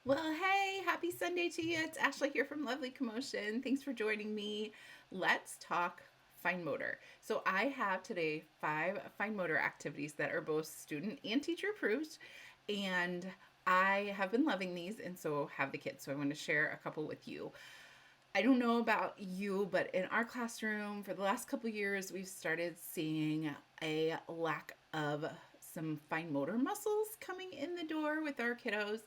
Well, hey, happy Sunday to you. It's Ashley here from Lovely Commotion. Thanks for joining me. Let's talk fine motor. So, I have today 5 fine motor activities that are both student and teacher approved, and I have been loving these, and so have the kids. So, I want to share a couple with you. I don't know about you, but in our classroom for the last couple years, we've started seeing a lack of some fine motor muscles coming in the door with our kiddos.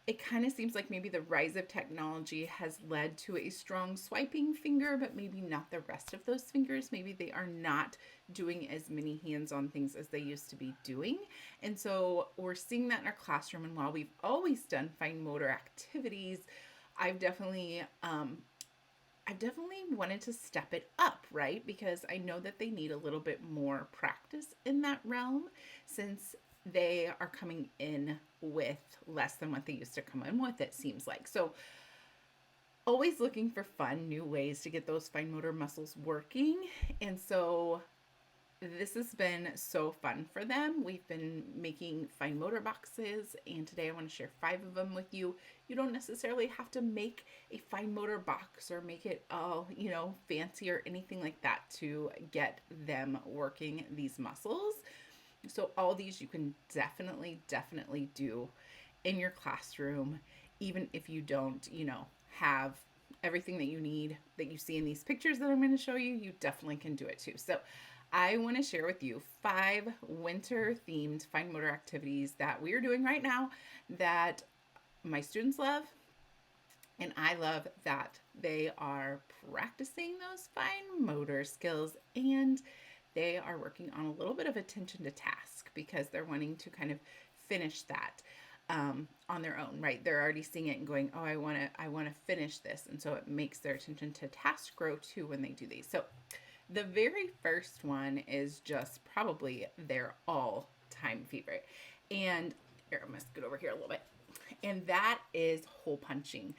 It kind of seems like maybe the rise of technology has led to a strong swiping finger, but maybe not the rest of those fingers. Maybe they are not doing as many hands on things as they used to be doing. And so we're seeing that in our classroom. And while we've always done fine motor activities, I've definitely I've definitely wanted to step it up, right? Because I know that they need a little bit more practice in that realm since they are coming in with less than what they used to come in with, it seems like. So, always looking for fun, new ways to get those fine motor muscles working. And so, this has been so fun for them. We've been making fine motor boxes, and today I want to share 5 of them with you. You don't necessarily have to make a fine motor box or make it all, fancy or anything like that to get them working these muscles. So, all these you can definitely do in your classroom, even if you don't, have everything that you need that you see in these pictures that I'm going to show you. You definitely can do it too. So, I want to share with you 5 winter themed fine motor activities that we are doing right now that my students love, and I love that they are practicing those fine motor skills and they are working on a little bit of attention to task because they're wanting to kind of finish that on their own, right? They're already seeing it and going, "Oh, I want to finish this," and so it makes their attention to task grow too when they do these. So, the very first one is just probably their all-time favorite, and here I'm gonna scoot over here a little bit, and that is hole punching.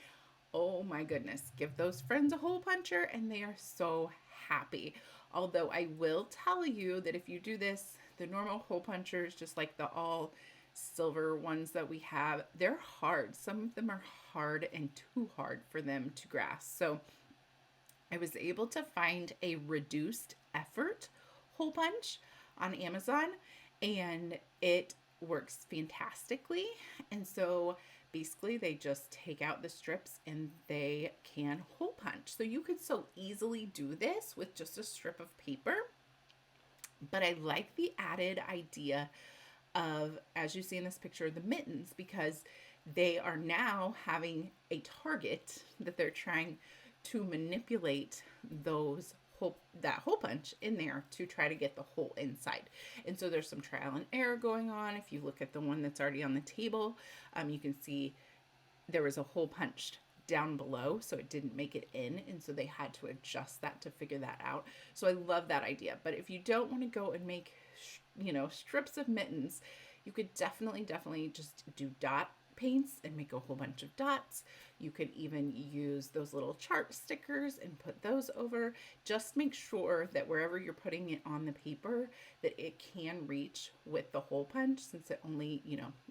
Oh my goodness, give those friends a hole puncher and they are so happy. Although I will tell you that if you do this, the normal hole punchers, just like the all silver ones that we have, they're hard. Some of them are hard and too hard for them to grasp. So I was able to find a reduced effort hole punch on Amazon, and it works fantastically. And so basically, they just take out the strips and they can hole punch. So you could so easily do this with just a strip of paper. But I like the added idea of, as you see in this picture, the mittens, because they are now having a target that they're trying to manipulate those that hole punch in there to try to get the hole inside. And so there's some trial and error going on. If you look at the one that's already on the table, you can see there was a hole punched down below, so it didn't make it in, and so they had to adjust that to figure that out. So I love that idea. But if you don't want to go and make strips of mittens, you could definitely just do dot paints and make a whole bunch of dots. You could even use those little chart stickers and put those over. Just make sure that wherever you're putting it on the paper, that it can reach with the hole punch, since it only,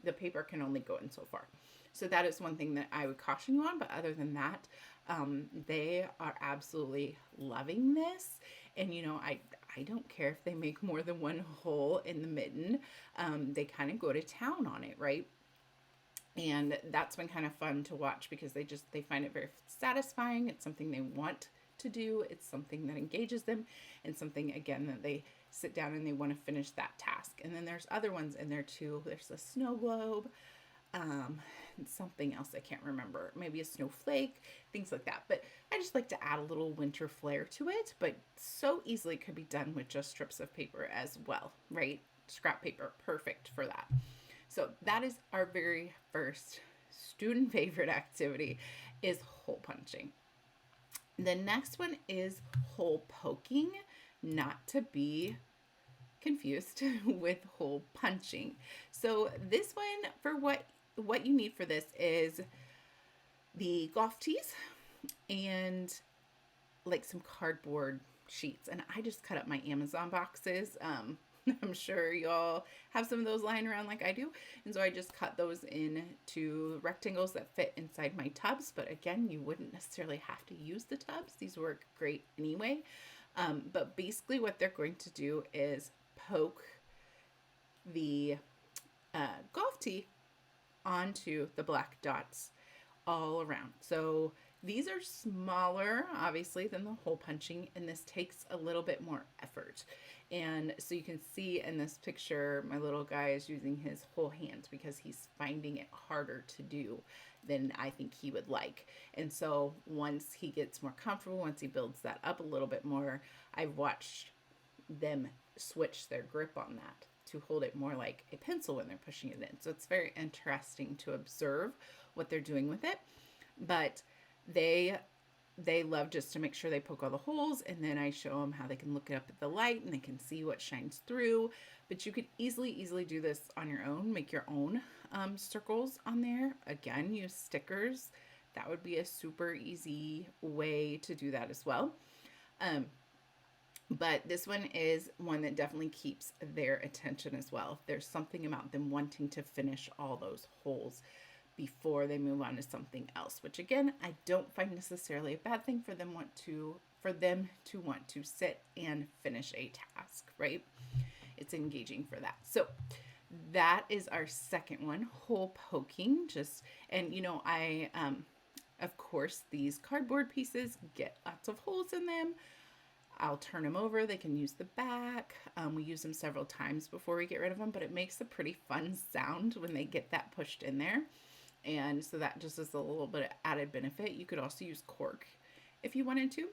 the paper can only go in so far. So that is one thing that I would caution you on. But other than that, they are absolutely loving this. And I don't care if they make more than one hole in the mitten. They kind of go to town on it, right? And that's been kind of fun to watch because they find it very satisfying. It's something they want to do. It's something that engages them, and something, again, that they sit down and they want to finish that task. And then there's other ones in there too. There's a snow globe, and something else I can't remember, maybe a snowflake, things like that. But I just like to add a little winter flair to it, but so easily could be done with just strips of paper as well, right? Scrap paper, perfect for that. So that is our very first student favorite activity, is hole punching. The next one is hole poking, not to be confused with hole punching. So this one, for what you need for this is the golf tees and like some cardboard sheets. And I just cut up my Amazon boxes. I'm sure y'all have some of those lying around like I do. And so I just cut those into rectangles that fit inside my tubs. But again, you wouldn't necessarily have to use the tubs. These work great anyway. But basically what they're going to do is poke the golf tee onto the black dots all around. So these are smaller, obviously, than the hole punching, and this takes a little bit more effort. And so you can see in this picture, my little guy is using his whole hands because he's finding it harder to do than I think he would like. And so once he gets more comfortable, once he builds that up a little bit more, I've watched them switch their grip on that to hold it more like a pencil when they're pushing it in. So it's very interesting to observe what they're doing with it. But they love just to make sure they poke all the holes, and then I show them how they can look up at the light and they can see what shines through. But you could easily do this on your own, make your own circles on there. Again, use stickers. That would be a super easy way to do that as well. But this one is one that definitely keeps their attention as well. There's something about them wanting to finish all those holes before they move on to something else, which again, I don't find necessarily a bad thing for them to want to sit and finish a task, right? It's engaging for that. So that is our second one, hole poking. And I of course, these cardboard pieces get lots of holes in them. I'll turn them over. They can use the back. We use them several times before we get rid of them, but it makes a pretty fun sound when they get that pushed in there. And so that just is a little bit of added benefit. You could also use cork if you wanted to.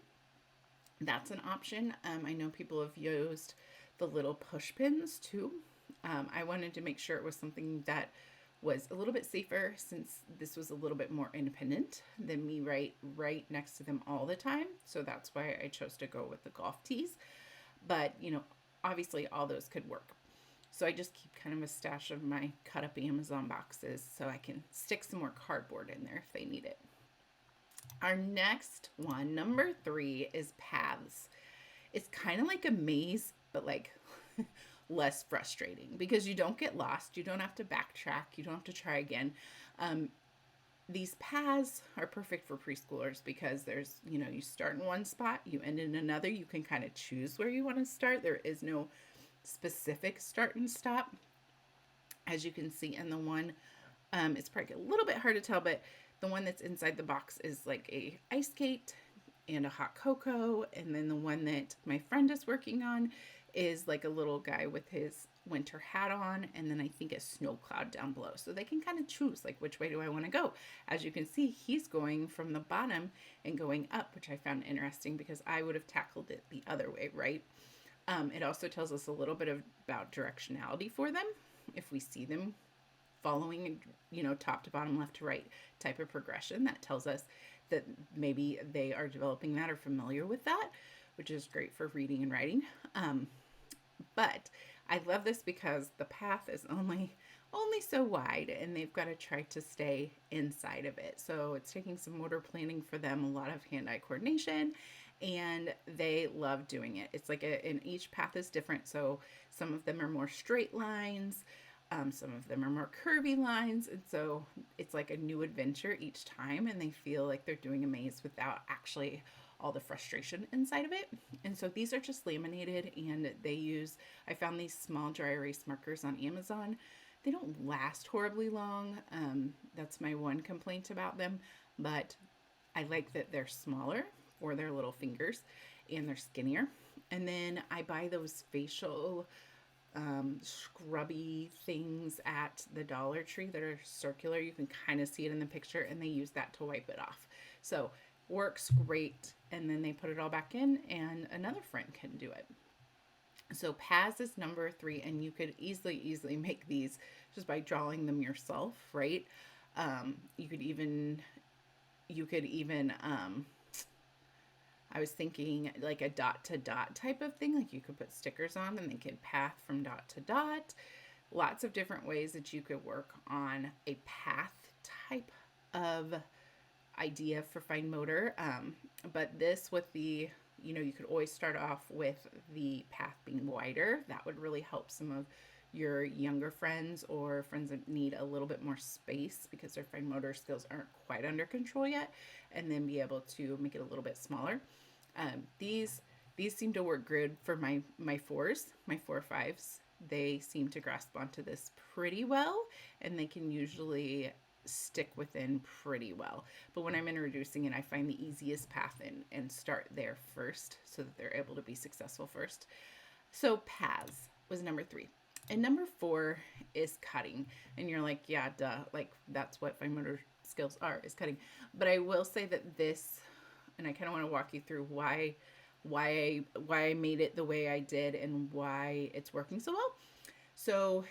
That's an option. I know people have used the little push pins too. I wanted to make sure it was something that was a little bit safer, since this was a little bit more independent than me right next to them all the time. So that's why I chose to go with the golf tees. But, obviously all those could work. So I just keep kind of a stash of my cut up Amazon boxes so I can stick some more cardboard in there if they need it. Our next one, number 3, is paths. It's kind of like a maze, but like less frustrating because you don't get lost. You don't have to backtrack. You don't have to try again. These paths are perfect for preschoolers because there's, you start in one spot, you end in another. You can kind of choose where you want to start. There is no specific start and stop. As you can see in the one, it's probably a little bit hard to tell, but the one that's inside the box is like a ice skate and a hot cocoa. And then the one that my friend is working on is like a little guy with his winter hat on, and then I think a snow cloud down below. So they can kind of choose like, which way do I want to go? As you can see, he's going from the bottom and going up, which I found interesting because I would have tackled it the other way, right? It also tells us a little bit about directionality for them. If we see them following, top to bottom, left to right type of progression, that tells us that maybe they are developing that or familiar with that, which is great for reading and writing. But I love this because the path is only so wide, and they've got to try to stay inside of it. So it's taking some motor planning for them, a lot of hand-eye coordination, and they love doing it. It's like and each path is different. So some of them are more straight lines, some of them are more curvy lines, and so it's like a new adventure each time, and they feel like they're doing a maze without actually all the frustration inside of it. And so these are just laminated, and I found these small dry erase markers on Amazon. They don't last horribly long. That's my one complaint about them, but I like that they're smaller for their little fingers and they're skinnier. And then I buy those facial scrubby things at the Dollar Tree that are circular. You can kind of see it in the picture, and they use that to wipe it off. So works great. And then they put it all back in, and another friend can do it. So paths is number 3, and you could easily make these just by drawing them yourself, right? You could even I was thinking like a dot to dot type of thing. Like you could put stickers on and they could path from dot to dot. Lots of different ways that you could work on a path type of idea for fine motor. But this with the you could always start off with the path being wider. That would really help some of your younger friends or friends that need a little bit more space because their fine motor skills aren't quite under control yet, and then be able to make it a little bit smaller. These seem to work good for my fours, my 4 5s. They seem to grasp onto this pretty well, and they can usually stick within pretty well. But when I'm introducing it, I find the easiest path in and start there first so that they're able to be successful first. So paths was number 3. And number 4 is cutting. And you're like, yeah, duh. Like that's what fine motor skills are, is cutting. But I will say that this, and I kind of want to walk you through why I made it the way I did and why it's working so well. So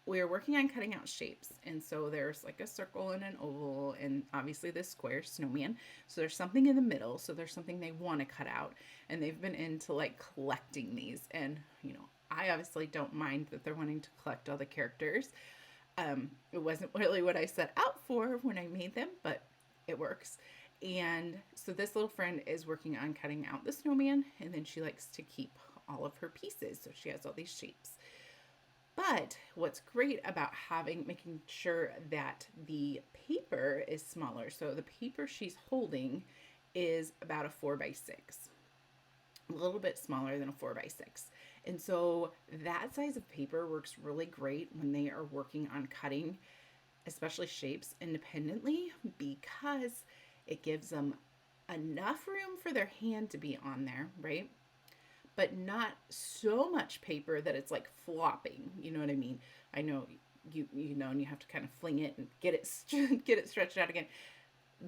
we are working on cutting out shapes, and so there's like a circle and an oval and obviously this square snowman. So there's something in the middle, so there's something they want to cut out, and they've been into like collecting these. And I obviously don't mind that they're wanting to collect all the characters. It wasn't really what I set out for when I made them, but it works. And so this little friend is working on cutting out the snowman, and then she likes to keep all of her pieces, so she has all these shapes. But what's great about making sure that the paper is smaller, so the paper she's holding is about a 4x6, a little bit smaller than a 4x6. And so that size of paper works really great when they are working on cutting, especially shapes independently, because it gives them enough room for their hand to be on there, right? But not so much paper that it's like flopping. You know what I mean? I know you know, and you have to kind of fling it and get it stretched out again.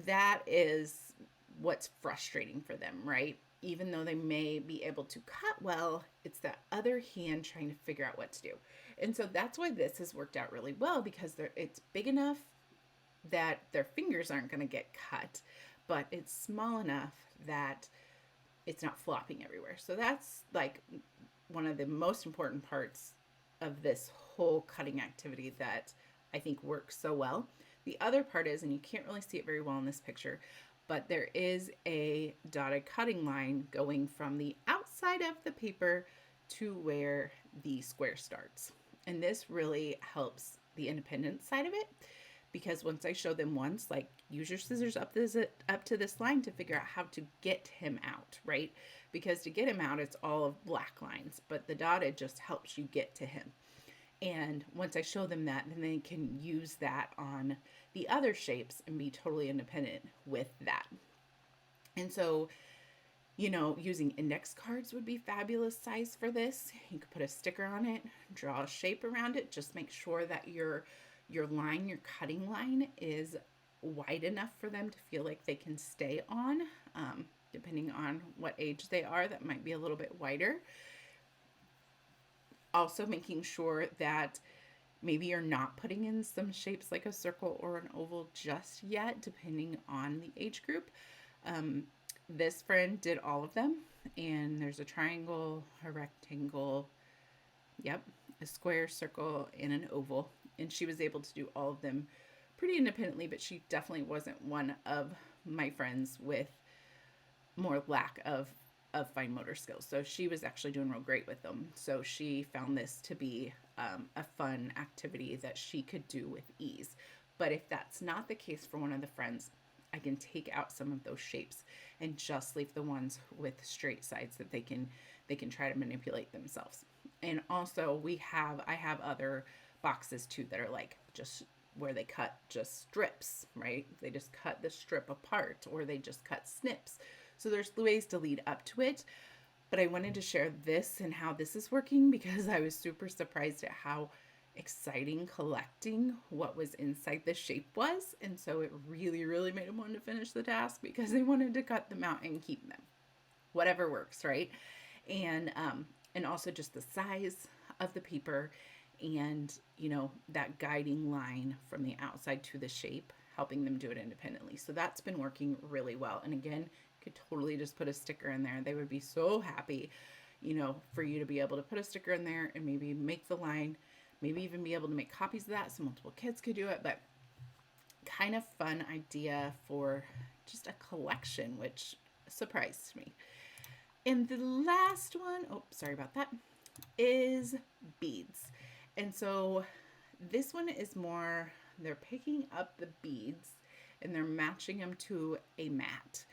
That is what's frustrating for them, right? Even though they may be able to cut well, it's that other hand trying to figure out what to do. And so that's why this has worked out really well, because it's big enough that their fingers aren't going to get cut, but it's small enough that it's not flopping everywhere. So that's like one of the most important parts of this whole cutting activity that I think works so well. The other part is, and you can't really see it very well in this picture, but there is a dotted cutting line going from the outside of the paper to where the square starts. And this really helps the independent side of it, because once I show them once, like, use your scissors up to this line to figure out how to get him out, right? Because to get him out, it's all of black lines, but the dotted just helps you get to him. And once I show them that, then they can use that on the other shapes and be totally independent with that. And so, using index cards would be fabulous size for this. You could put a sticker on it, draw a shape around it. Just make sure that your cutting line is wide enough for them to feel like they can stay on. Depending on what age they are, that might be a little bit wider. Also making sure that maybe you're not putting in some shapes like a circle or an oval just yet, depending on the age group. This friend did all of them, and there's a triangle, a rectangle, a square, circle, and an oval. And she was able to do all of them pretty independently, but she definitely wasn't one of my friends with more lack of fine motor skills. So she was actually doing real great with them. So she found this to be a fun activity that she could do with ease. But if that's not the case for one of the friends, I can take out some of those shapes and just leave the ones with straight sides that they can try to manipulate themselves. And also I have other boxes too that are like just where they cut just strips, right? They just cut the strip apart, or they just cut snips. So there's ways to lead up to it. But I wanted to share this and how this is working, because I was super surprised at how exciting collecting what was inside the shape was. And so it really, really made them want to finish the task, because they wanted to cut them out and keep them. Whatever works, right? And also just the size of the paper, and that guiding line from the outside to the shape, helping them do it independently. So that's been working really well. And again, could totally just put a sticker in there. They would be so happy, for you to be able to put a sticker in there and maybe make the line, maybe even be able to make copies of that so multiple kids could do it. But kind of fun idea for just a collection, which surprised me. And the last one, oh, sorry about that, is beads. And so this one is more, they're picking up the beads and they're matching them to a mat.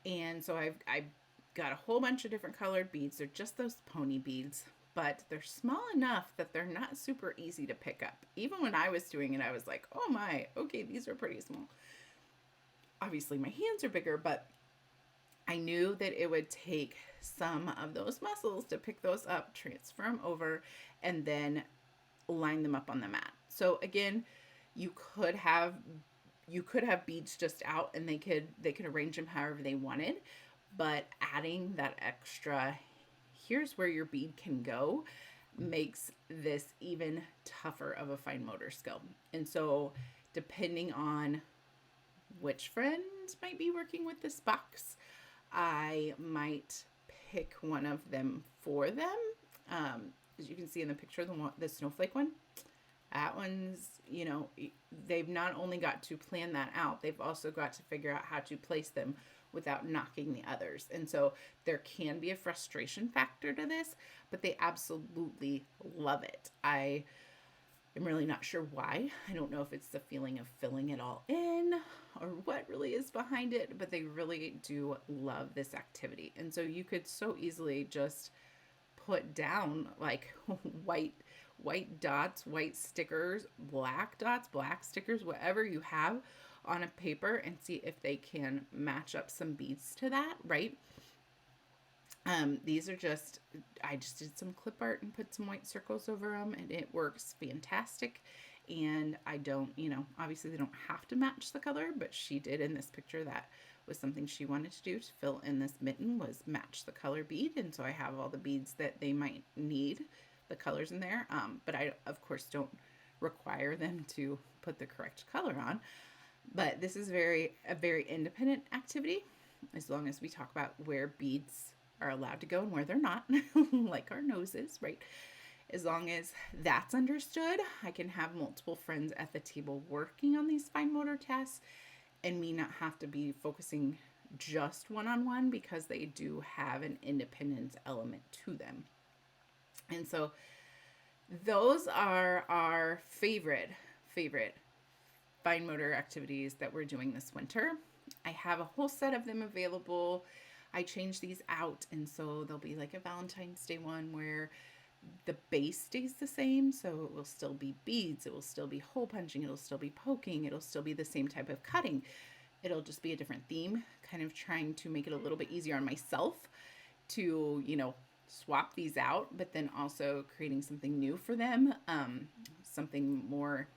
And so I've got a whole bunch of different colored beads. They're just those pony beads, but they're small enough that they're not super easy to pick up. Even when I was doing it, I was like, oh my, okay, these are pretty small. Obviously, my hands are bigger, but I knew that it would take some of those muscles to pick those up, transfer them over, and then line them up on the mat. So again, you could have beads just out and they could arrange them however they wanted, but adding that extra here's where your bead can go makes this even tougher of a fine motor skill. And so depending on which friends might be working with this box, I might pick one of them for them. As you can see in the picture, the snowflake one, that one's, they've not only got to plan that out, they've also got to figure out how to place them without knocking the others. And so there can be a frustration factor to this, but they absolutely love it. I am really not sure why. I don't know if it's the feeling of filling it all in or what really is behind it, but they really do love this activity. And so you could so easily just put down like white dots, white stickers, black dots, black stickers, whatever you have on a paper and see if they can match up some beads to that, right? These are just, I just did some clip art and put some white circles over them and it works fantastic. And I don't, obviously they don't have to match the color, but she did in this picture. That was something she wanted to do to fill in this mitten, was match the color bead. And so I have all the beads that they might need, the colors in there. But I, of course, don't require them to put the correct color on. But this is a very independent activity, as long as we talk about where beads are allowed to go and where they're not, like our noses, right? As long as that's understood, I can have multiple friends at the table working on these fine motor tasks and me not have to be focusing just one-on-one, because they do have an independence element to them. And so those are our favorite fine motor activities that we're doing this winter. I have a whole set of them available. I change these out, and so there'll be like a Valentine's Day one where the base stays the same, so it will still be beads, it will still be hole punching, it'll still be poking, it'll still be the same type of cutting. It'll just be a different theme, kind of trying to make it a little bit easier on myself to, swap these out, but then also creating something new for them, something more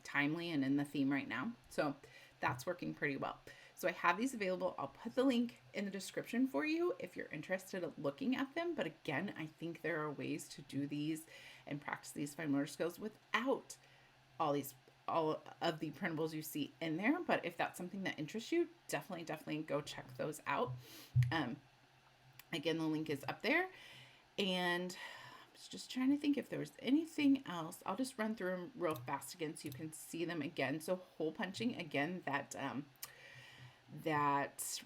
timely and in the theme right now. So that's working pretty well. So I have these available. I'll put the link in the description for you if you're interested in looking at them. But again, I think there are ways to do these and practice these fine motor skills without all of the printables you see in there. But if that's something that interests you, definitely go check those out. Again, the link is up there. And I was just trying to think if there was anything else. I'll just run through them real fast again so you can see them again. So hole punching, again, that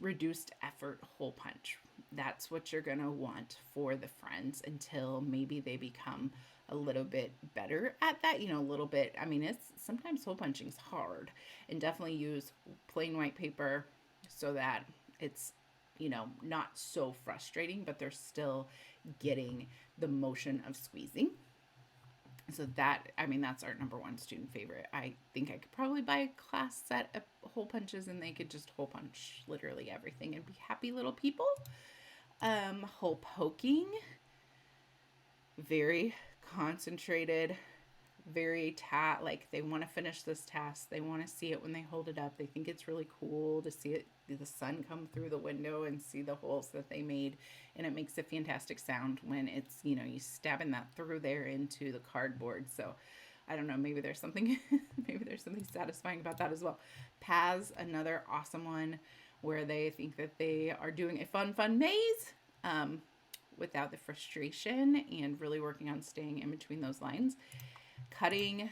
reduced effort hole punch. That's what you're gonna want for the friends until maybe they become a little bit better at that, a little bit. I mean, it's sometimes hole punching's hard, and definitely use plain white paper so that it's, not so frustrating, but they're still getting the motion of squeezing. So that's our number one student favorite. I think I could probably buy a class set of hole punches and they could just hole punch literally everything and be happy little people. Hole poking, very concentrated, very like they want to finish this task. They want to see it when they hold it up. They think it's really cool to see the sun come through the window and see the holes that they made. And it makes a fantastic sound when it's, you stabbing that through there into the cardboard. So I don't know, maybe there's something satisfying about that as well. Paths, another awesome one where they think that they are doing a fun maze, without the frustration and really working on staying in between those lines. Cutting,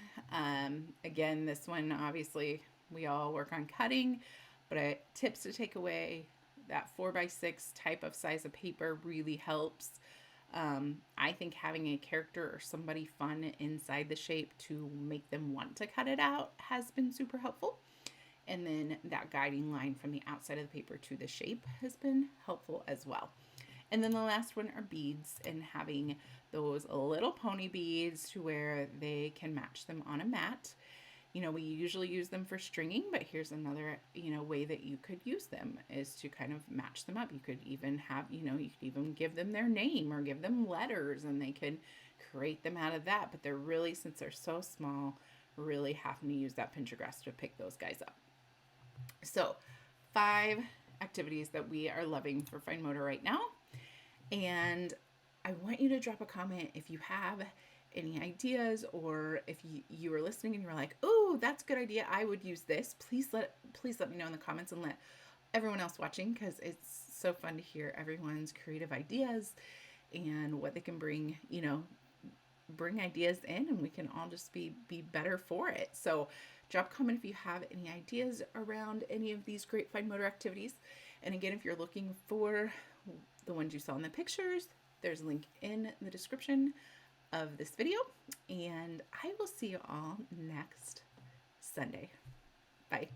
again, this one, obviously we all work on cutting, but tips to take away: that 4x6 type of size of paper really helps. I think having a character or somebody fun inside the shape to make them want to cut it out has been super helpful. And then that guiding line from the outside of the paper to the shape has been helpful as well. And then the last one are beads, and having those little pony beads to where they can match them on a mat. We usually use them for stringing, but here's another, way that you could use them is to kind of match them up. You could even have, you could even give them their name or give them letters and they can create them out of that. But they're really, since they're so small, really having to use that pintergrass to pick those guys up. So 5 activities that we are loving for fine motor right now. And I want you to drop a comment if you have any ideas, or if you were listening and you were like, oh, that's a good idea, I would use this. Please let me know in the comments, and let everyone else watching, because it's so fun to hear everyone's creative ideas and what they can bring, bring ideas in, and we can all just be better for it. So drop a comment if you have any ideas around any of these great fine motor activities. And again, if you're looking for the ones you saw in the pictures, there's a link in the description of this video. And I will see you all next Sunday. Bye.